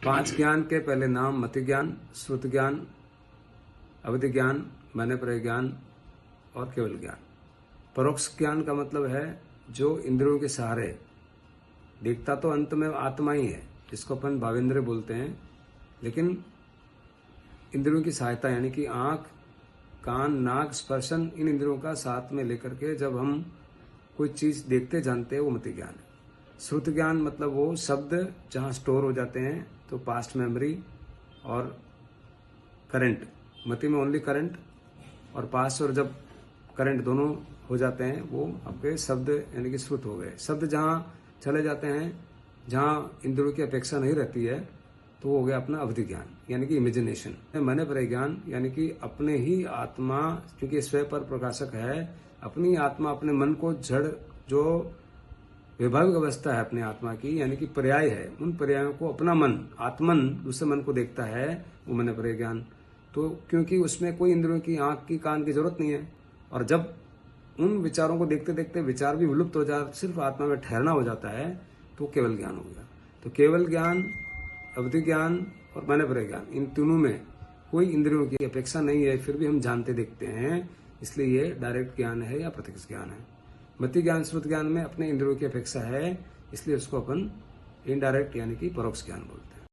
पांच ज्ञान के पहले नाम मति ज्ञान, श्रुत ज्ञान, अवधि ज्ञान, मैंने पर ज्ञान और केवल ज्ञान। परोक्ष ज्ञान का मतलब है जो इंद्रियों के सहारे दिखता तो अंत में आत्मा ही है, जिसको अपन भावेंद्र बोलते हैं, लेकिन इंद्रियों की सहायता यानी कि आंख, कान, नाक, स्पर्शन, इन इंद्रियों का साथ में लेकर के जब हम कोई चीज देखते जानते हैं वो मति ज्ञान है। श्रुत ज्ञान मतलब वो शब्द जहाँ स्टोर हो जाते हैं, तो पास्ट मेमोरी और करंट, मति में ओनली करंट और पास्ट, और जब करंट दोनों हो जाते हैं वो आपके शब्द यानी कि श्रुत हो गए। शब्द जहाँ चले जाते हैं, जहाँ इंद्रियों की अपेक्षा नहीं रहती है, तो वो हो गया अपना अवधि ज्ञान यानी कि इमेजिनेशन। मैंने पर ज्ञान यानी कि अपने ही आत्मा, क्योंकि स्वयं पर प्रकाशक है, अपनी आत्मा अपने मन को जड़ जो वैभाविक अवस्था है अपने आत्मा की यानी कि पर्याय है, उन पर्यायों को अपना मन, आत्मन दूसरे मन को देखता है, वो मैंने पर ज्ञान। तो क्योंकि उसमें कोई इंद्रियों की, आंख की, कान की जरूरत नहीं है, और जब उन विचारों को देखते देखते विचार भी विलुप्त हो जाए, सिर्फ आत्मा में ठहरना हो जाता है, तो केवल ज्ञान हो गया। तो केवल ज्ञान, अवधि ज्ञान और मैंने पर ज्ञान, इन तीनों में कोई इंद्रियों की अपेक्षा नहीं है, फिर भी हम जानते देखते हैं, इसलिए ये डायरेक्ट ज्ञान है या प्रत्यक्ष ज्ञान है। मति ज्ञान, श्रुत ज्ञान में अपने इंद्रियों की अपेक्षा है, इसलिए उसको अपन इनडायरेक्ट यानी कि परोक्ष ज्ञान बोलते हैं।